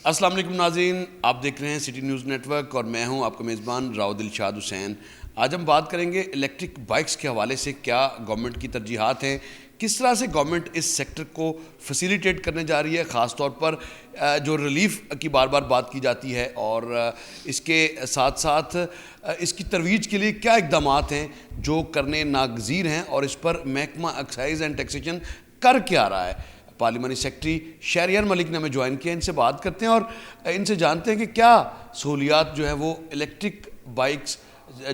السلام علیکم ناظرین، آپ دیکھ رہے ہیں سٹی نیوز نیٹ ورک اور میں ہوں آپ کا میزبان راؤ دلشاد حسین۔ آج ہم بات کریں گے الیکٹرک بائکس کے حوالے سے کیا گورنمنٹ کی ترجیحات ہیں، کس طرح سے گورنمنٹ اس سیکٹر کو فیسیلیٹیٹ کرنے جا رہی ہے، خاص طور پر جو ریلیف کی بار بار بات کی جاتی ہے، اور اس کے ساتھ ساتھ اس کی ترویج کے لیے کیا اقدامات ہیں جو کرنے ناگزیر ہیں، اور اس پر محکمہ ایکسائز اینڈ ٹیکسیشن کر کیا رہا ہے۔ پارلیمانی سیکرٹری شہریار ملک نے ہمیں جوائن کیا، ان سے بات کرتے ہیں اور ان سے جانتے ہیں کہ کیا سہولیات جو ہے وہ الیکٹرک بائکس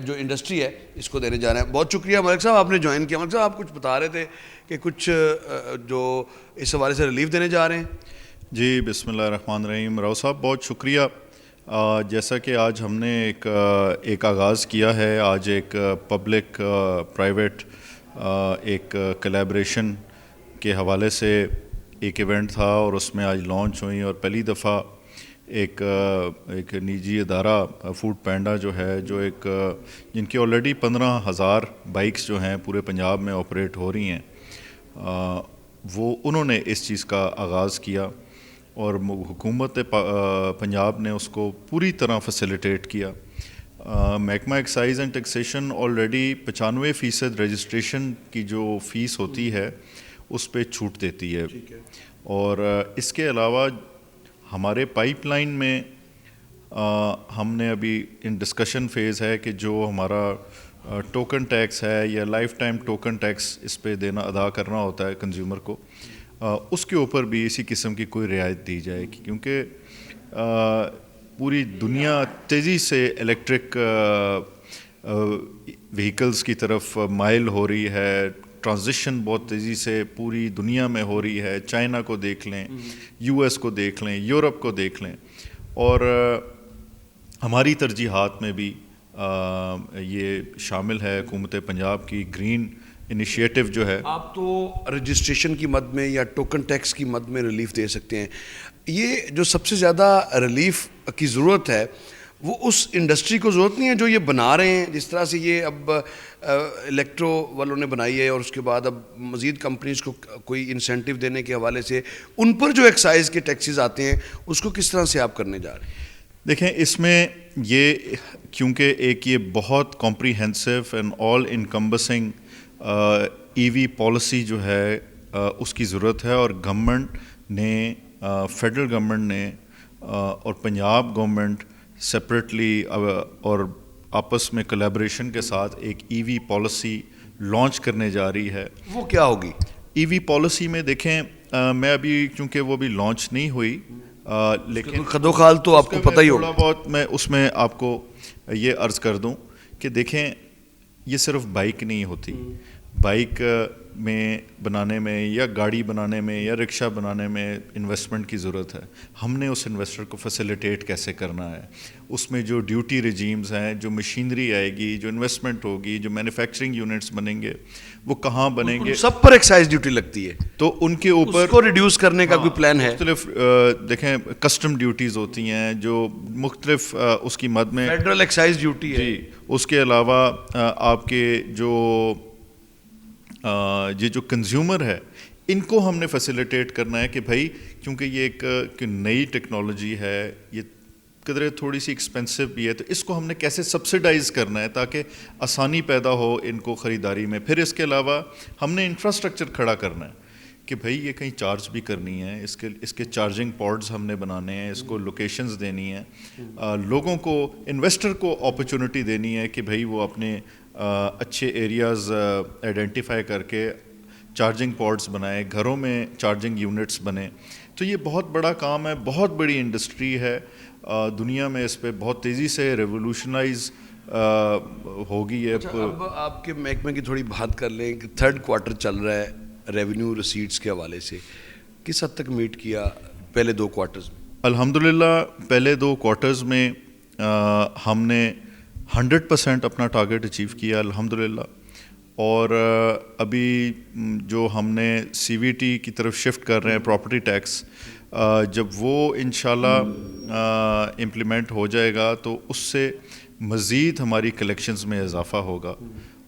جو انڈسٹری ہے اس کو دینے جا رہے ہیں۔ بہت شکریہ ملک صاحب، آپ نے جوائن کیا۔ ملک صاحب، آپ کچھ بتا رہے تھے کہ کچھ جو اس حوالے سے ریلیف دینے جا رہے ہیں۔ جی بسم اللہ الرحمن الرحیم۔ راؤ صاحب بہت شکریہ۔ جیسا کہ آج ہم نے ایک آغاز کیا ہے، آج ایک پبلک پرائیویٹ ایک کلیبریشن کے حوالے سے ایک ایونٹ تھا، اور اس میں آج لانچ ہوئی، اور پہلی دفعہ ایک نجی ادارہ فوڈ پینڈا جو ہے، جو جن کی آلریڈی 15,000 بائکس جو ہیں پورے پنجاب میں آپریٹ ہو رہی ہیں، انہوں نے اس چیز کا آغاز کیا، اور حکومت پنجاب نے اس کو پوری طرح فیسیلیٹیٹ کیا۔ محکمہ excise and taxation already 95% registration کی جو فیس ہوتی ہے اس پہ چھوٹ دیتی ہے، اور اس کے علاوہ ہمارے پائپ لائن میں ہم نے ابھی ان ڈسکشن فیز ہے کہ جو ہمارا ٹوکن ٹیکس ہے یا لائف ٹائم ٹوکن ٹیکس اس پہ ادا کرنا ہوتا ہے کنزیومر کو، اس کے اوپر بھی اسی قسم کی کوئی رعایت دی جائے گی، کیونکہ پوری دنیا تیزی سے الیکٹرک وہیکلز کی طرف مائل ہو رہی ہے۔ ٹرانزیشن بہت تیزی سے پوری دنیا میں ہو رہی ہے، چائنا کو دیکھ لیں، یو ایس کو دیکھ لیں، یورپ کو دیکھ لیں، اور ہماری ترجیحات میں بھی یہ شامل ہے حکومت پنجاب کی گرین انیشیٹو جو ہے۔ آپ تو رجسٹریشن کی مد میں یا ٹوکن ٹیکس کی مد میں ریلیف دے سکتے ہیں، یہ جو سب سے زیادہ ریلیف کی ضرورت ہے وہ اس انڈسٹری کو ضرورت نہیں ہے جو یہ بنا رہے ہیں، جس طرح سے یہ اب الیکٹرو والوں نے بنائی ہے، اور اس کے بعد اب مزید کمپنیز کو کوئی انسینٹیو دینے کے حوالے سے ان پر جو ایکسائز کے ٹیکسز آتے ہیں اس کو کس طرح سے آپ کرنے جا رہے ہیں؟ دیکھیں، اس میں یہ کیونکہ ایک یہ بہت comprehensive and all encompassing E V policy جو ہے اس کی ضرورت ہے، اور گورنمنٹ نے فیڈرل گورنمنٹ نے اور پنجاب گورنمنٹ سپریٹلی اور آپس میں کولیبریشن کے ساتھ ایک ای وی پالیسی لانچ کرنے جا رہی ہے۔ وہ کیا ہوگی ای وی پالیسی میں؟ دیکھیں، میں ابھی چونکہ وہ بھی لانچ نہیں ہوئی، لیکن خدوخال تو آپ کو پتہ ہی ہوگا۔ تھوڑا بہت میں اس میں آپ کو یہ عرض کر دوں کہ دیکھیں، یہ صرف بائک نہیں ہوتی، بائک میں بنانے میں یا گاڑی بنانے میں یا رکشہ بنانے میں انویسٹمنٹ کی ضرورت ہے۔ ہم نے اس انویسٹر کو فیسیلیٹیٹ کیسے کرنا ہے، اس میں جو ڈیوٹی رجیمز ہیں، جو مشینری آئے گی، جو انویسٹمنٹ ہوگی، جو مینوفیکچرنگ یونٹس بنیں گے، وہ کہاں بنیں گے، سب پر ایکسائز ڈیوٹی لگتی ہے، تو ان کے اوپر اس کو ریڈیوس کرنے کا کوئی پلان ہے؟ مختلف دیکھیں کسٹم ڈیوٹیز ہوتی ہیں جو مختلف اس کی مد میں، فیڈرل ایکسائز ڈیوٹی ہے، جی، اس کے علاوہ آپ کے یہ جو کنزیومر ہے ان کو ہم نے فیسیلیٹیٹ کرنا ہے کہ بھائی، کیونکہ یہ ایک نئی ٹیکنالوجی ہے، یہ قدرے تھوڑی سی ایکسپینسو بھی ہے، تو اس کو ہم نے کیسے سبسڈائز کرنا ہے تاکہ آسانی پیدا ہو ان کو خریداری میں۔ پھر اس کے علاوہ ہم نے انفراسٹرکچر کھڑا کرنا ہے کہ بھائی یہ کہیں چارج بھی کرنی ہے، اس کے چارجنگ پوڈز ہم نے بنانے ہیں، اس کو لوکیشنز دینی ہیں، لوگوں کو، انویسٹر کو اپرچونٹی دینی ہے کہ بھائی وہ اپنے اچھے ایریاز آئیڈینٹیفائی کر کے چارجنگ پوڈز بنائے، گھروں میں چارجنگ یونٹس بنے۔ تو یہ بہت بڑا کام ہے، بہت بڑی انڈسٹری ہے، دنیا میں اس پہ بہت تیزی سے ریولوشنائز ہوگی ہے۔ اب آپ کے محکمے کی تھوڑی بات کر لیں کہ تھرڈ کوارٹر چل رہا ہے، ریونیو ریسیٹس کے حوالے سے کس حد تک میٹ کیا پہلے 2 کوارٹرز میں؟ الحمدللہ پہلے 2 کوارٹرز میں ہم نے 100% اپنا ٹارگیٹ اچیو کیا الحمدللہ، اور ابھی جو ہم نے سی وی ٹی کی طرف شفٹ کر رہے ہیں، پراپرٹی ٹیکس، جب وہ انشاءاللہ امپلیمنٹ ہو جائے گا تو اس سے مزید ہماری کلیکشنز میں اضافہ ہوگا،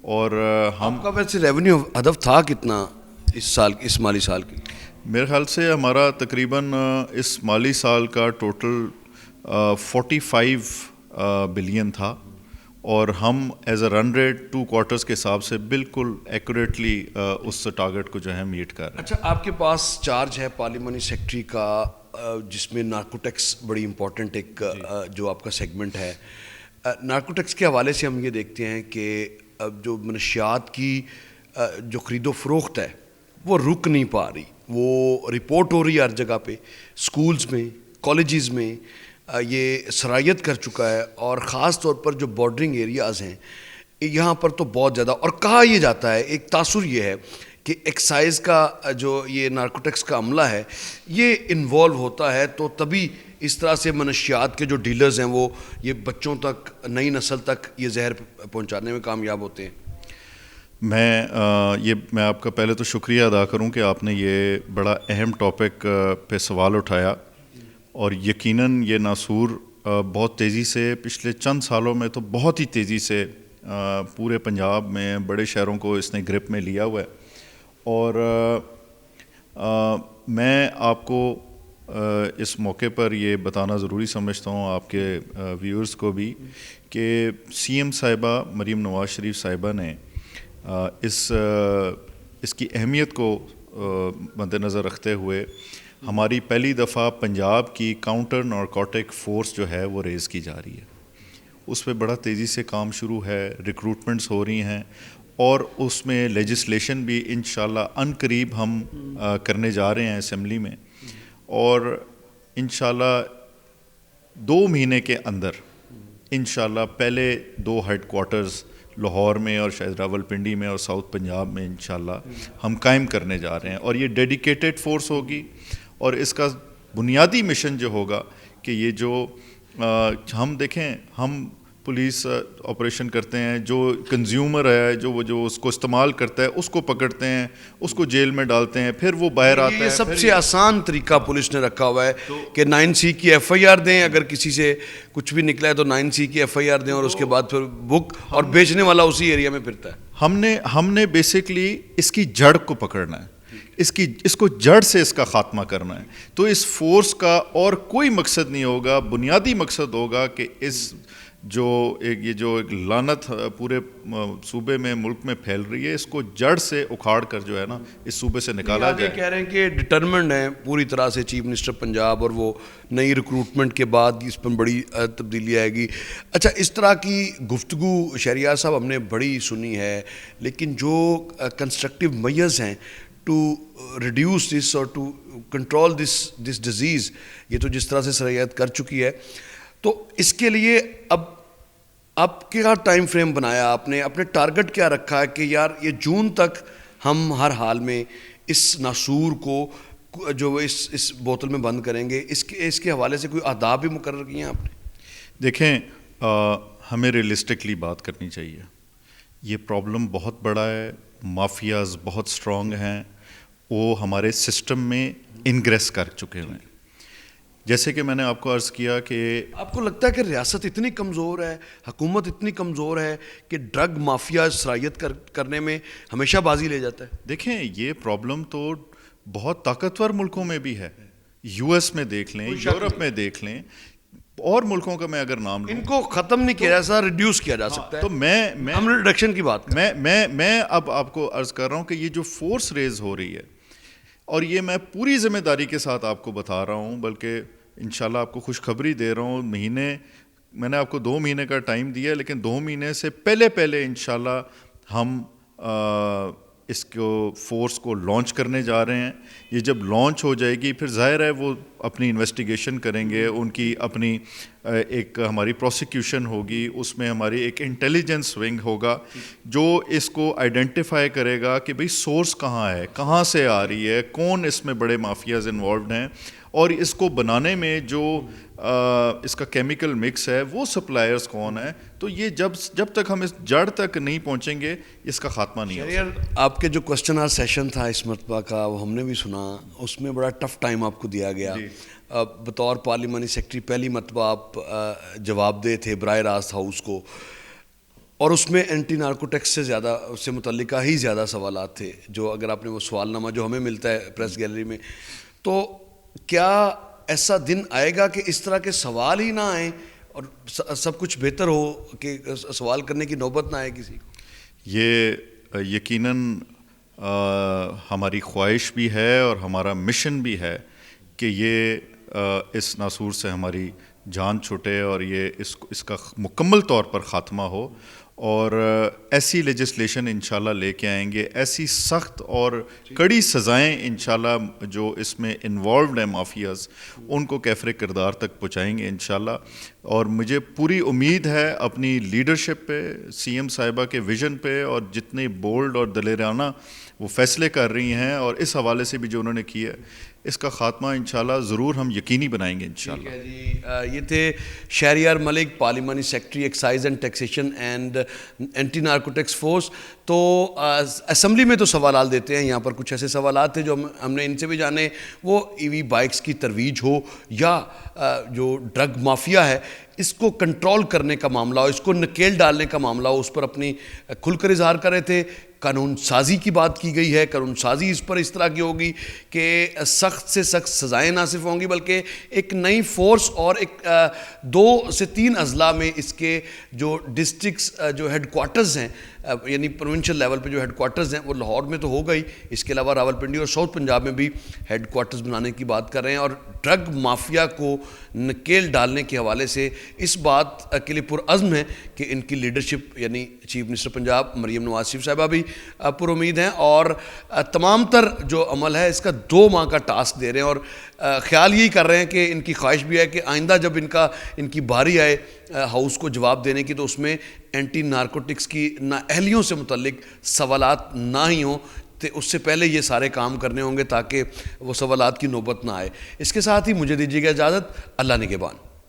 اور ہم آپ کا ویسے ریونیو ہدف تھا کتنا اس سال، اس مالی سال کی؟ میرے خیال سے ہمارا تقریباً اس مالی سال کا ٹوٹل 45 بلین تھا، اور ہم as a run rate 2 quarters کے حساب سے بالکل ایکوریٹلی اس ٹارگٹ کو جو ہے میٹ کر رہے ہیں. اچھا، آپ کے پاس چارج ہے پارلیمانی سیکٹری کا، جس میں نارکوٹیکس بڑی امپورٹنٹ ایک جو آپ کا سیگمنٹ ہے. نارکوٹیکس کے حوالے سے ہم یہ دیکھتے ہیں کہ جو منشیات کی جو خرید و فروخت ہے وہ رک نہیں پا رہی، وہ رپورٹ ہو رہی ہے ہر جگہ پہ، سکولز میں، کالجز میں یہ سرایت کر چکا ہے، اور خاص طور پر جو بارڈرنگ ایریاز ہیں یہاں پر تو بہت زیادہ. اور کہا یہ جاتا ہے، ایک تاثر یہ ہے کہ ایکسائز کا جو یہ نارکوٹکس کا عملہ ہے یہ انوالو ہوتا ہے، تو تبھی اس طرح سے منشیات کے جو ڈیلرز ہیں وہ یہ بچوں تک، نئی نسل تک یہ زہر پہنچانے میں کامیاب ہوتے ہیں. میں آپ کا پہلے تو شکریہ ادا کروں کہ آپ نے یہ بڑا اہم ٹاپک پہ سوال اٹھایا، اور یقیناً یہ ناسور بہت تیزی سے پچھلے چند سالوں میں تو بہت ہی تیزی سے پورے پنجاب میں بڑے شہروں کو اس نے گرپ میں لیا ہوا ہے. اور میں آپ کو اس موقع پر یہ بتانا ضروری سمجھتا ہوں آپ کے ویورز کو بھی کہ سی ایم صاحبہ مریم نواز شریف صاحبہ نے اس کی اہمیت کو مد نظر رکھتے ہوئے ہماری پہلی دفعہ پنجاب کی کاؤنٹر نارکوٹک فورس جو ہے وہ ریز کی جا رہی ہے. اس پہ بڑا تیزی سے کام شروع ہے، ریکروٹمنٹس ہو رہی ہیں، اور اس میں لیجسلیشن بھی انشاءاللہ ان قریب ہم کرنے جا رہے ہیں اسمبلی میں. اور انشاءاللہ 2 مہینے کے اندر انشاءاللہ پہلے 2 ہیڈ کوارٹرز لاہور میں اور شاید راولپنڈی میں اور ساؤتھ پنجاب میں انشاءاللہ ہم قائم کرنے جا رہے ہیں. اور یہ ڈیڈیکیٹڈ فورس ہوگی، اور اس کا بنیادی مشن جو ہوگا کہ یہ جو ہم دیکھیں، ہم پولیس آپریشن کرتے ہیں، جو کنزیومر ہے جو اس کو استعمال کرتا ہے اس کو پکڑتے ہیں، اس کو جیل میں ڈالتے ہیں، پھر وہ باہر آتا ہے. یہ سب سے آسان طریقہ پولیس نے رکھا ہوا ہے کہ 9C کی FIR دیں، اگر کسی سے کچھ بھی نکلا ہے تو 9C کی FIR دیں، اور اس کے بعد پھر بک، اور بیچنے والا اسی ایریا میں پھرتا ہے. ہم نے بیسکلی اس کی جڑ کو پکڑنا ہے، اس کو جڑ سے اس کا خاتمہ کرنا ہے. تو اس فورس کا اور کوئی مقصد نہیں ہوگا، بنیادی مقصد ہوگا کہ اس یہ جو ایک لعنت پورے صوبے میں، ملک میں پھیل رہی ہے، اس کو جڑ سے اکھاڑ کر جو ہے نا اس صوبے سے نکالا جائے. کہہ رہے ہیں کہ ڈٹرمنڈ ہیں پوری طرح سے چیف منسٹر پنجاب، اور وہ نئی ریکروٹمنٹ کے بعد اس پر بڑی تبدیلی آئے گی. اچھا، اس طرح کی گفتگو شہریار صاحب ہم نے بڑی سنی ہے، لیکن جو کنسٹرکٹیو میئرز ہیں ٹو ریڈیوس دس اور ٹو کنٹرول دس ڈیزیز، یہ تو جس طرح سے سرایت کر چکی ہے، تو اس کے لیے اب آپ کیا ٹائم فریم بنایا آپ نے، اپنے ٹارگٹ کیا رکھا ہے کہ یار یہ جون تک ہم ہر حال میں اس ناسور کو جو اس بوتل میں بند کریں گے؟ اس کے حوالے سے کوئی اہداف بھی مقرر کیے ہیں آپ نے؟ دیکھیں، ہمیں ریئلسٹکلی بات کرنی چاہیے. یہ پرابلم بہت بڑا ہے، مافیاز بہت اسٹرانگ ہیں، وہ ہمارے سسٹم میں انگریس کر چکے ہوئے ہیں. جیسے کہ میں نے آپ کو عرض کیا کہ آپ کو لگتا ہے کہ ریاست اتنی کمزور ہے، حکومت اتنی کمزور ہے کہ ڈرگ مافیا سرایت کرنے میں ہمیشہ بازی لے جاتا ہے؟ دیکھیں، یہ پرابلم تو بہت طاقتور ملکوں میں بھی ہے. US میں دیکھ لیں، یورپ میں دیکھ لیں، اور ملکوں کا میں اگر نام لوں، ان کو ختم نہیں کیا جا سکتا، ریڈیوس کیا جا سکتا ہے. تو میں ہم ریڈکشن کی بات میں اب آپ کو عرض کر رہا ہوں کہ یہ جو فورس ریز ہو رہی ہے، اور یہ میں پوری ذمہ داری کے ساتھ آپ کو بتا رہا ہوں، بلکہ انشاءاللہ آپ کو خوشخبری دے رہا ہوں. میں نے آپ کو 2 مہینے کا ٹائم دیا، لیکن 2 مہینے سے پہلے انشاءاللہ ہم اس کو فورس کو لانچ کرنے جا رہے ہیں. یہ جب لانچ ہو جائے گی، پھر ظاہر ہے وہ اپنی انویسٹیگیشن کریں گے، ان کی اپنی ایک ہماری پروسیکیوشن ہوگی، اس میں ہماری ایک انٹیلیجنس ونگ ہوگا جو اس کو آئیڈینٹیفائی کرے گا کہ بھئی سورس کہاں ہے، کہاں سے آ رہی ہے، کون اس میں بڑے مافیاز انوالوڈ ہیں، اور اس کو بنانے میں جو اس کا کیمیکل مکس ہے وہ سپلائرز کون ہیں. تو یہ جب تک ہم اس جڑ تک نہیں پہنچیں گے، اس کا خاتمہ نہیں ہوگا. آپ کے جو کوسچن آر سیشن تھا اس مرتبہ کا، وہ ہم نے بھی سنا، اس میں بڑا ٹف ٹائم آپ کو دیا گیا. بطور پارلیمانی سیکرٹری پہلی مرتبہ آپ جواب دے تھے براہ راست ہاؤس کو. اور اس میں اینٹی نارکوٹکس سے زیادہ سے متعلقہ ہی زیادہ سوالات تھے، جو اگر آپ نے وہ سوال نامہ جو ہمیں ملتا ہے پریس گیلری میں، تو کیا ایسا دن آئے گا کہ اس طرح کے سوال ہی نہ آئیں اور سب کچھ بہتر ہو کہ سوال کرنے کی نوبت نہ آئے کسی کو؟ یہ یقیناً ہماری خواہش بھی ہے اور ہمارا مشن بھی ہے کہ یہ اس ناسور سے ہماری جان چھوٹے اور یہ اس کا مکمل طور پر خاتمہ ہو، اور ایسی لیجسلیشن انشاءاللہ لے کے آئیں گے، ایسی سخت اور کڑی سزائیں انشاءاللہ جو اس میں انوالوڈ ہیں مافیاز، ان کو کیفر کردار تک پہنچائیں گے انشاءاللہ. اور مجھے پوری امید ہے اپنی لیڈرشپ پہ، سی ایم صاحبہ کے ویژن پہ، اور جتنے بولڈ اور دلیرانہ وہ فیصلے کر رہی ہیں، اور اس حوالے سے بھی جو انہوں نے کیا ہے، اس کا خاتمہ انشاءاللہ ضرور ہم یقینی بنائیں گے انشاءاللہ. ٹھیک ہے جی، یہ تھے شہریار ملک، پارلیمانی secretary excise and taxation and anti narcotics force. تو اسمبلی میں تو سوالات دیتے ہیں، یہاں پر کچھ ایسے سوالات تھے جو ہم نے ان سے بھی جانے، وہ ای وی بائکس کی ترویج ہو یا جو ڈرگ مافیا ہے اس کو کنٹرول کرنے کا معاملہ ہو، اس کو نکیل ڈالنے کا معاملہ ہو، اس پر اپنی کھل کر اظہار کر رہے تھے. قانون سازی کی بات کی گئی ہے، قانون سازی اس پر اس طرح کی ہوگی کہ سخت سے سخت سزائیں نہ صرف ہوں گی بلکہ ایک نئی فورس اور ایک 2 سے 3 اضلاع میں اس کے جو ڈسٹرکس جو ہیڈ کوارٹرز ہیں، یعنی پروونشل لیول پہ جو ہیڈ کوارٹرز ہیں وہ لاہور میں تو ہو گئی، اس کے علاوہ راولپنڈی اور ساؤتھ پنجاب میں بھی ہیڈ کوارٹرز بنانے کی بات کر رہے ہیں. اور ڈرگ مافیا کو نکیل ڈالنے کے حوالے سے اس بات کے لیے پرعزم ہے کہ ان کی لیڈرشپ یعنی چیف منسٹر پنجاب مریم نواز شریف صاحبہ بھی پر امید ہیں، اور تمام تر جو عمل ہے اس کا 2 ماہ کا ٹاسک دے رہے ہیں، اور خیال یہی کر رہے ہیں کہ ان کی خواہش بھی ہے کہ آئندہ جب ان کی باری آئے ہاؤس کو جواب دینے کی تو اس میں اینٹی نارکوٹکس کی نااہلیوں سے متعلق سوالات نہ ہی ہوں، تو اس سے پہلے یہ سارے کام کرنے ہوں گے تاکہ وہ سوالات کی نوبت نہ آئے. اس کے ساتھ ہی مجھے دیجیے گا اجازت. اللہ نگہبان.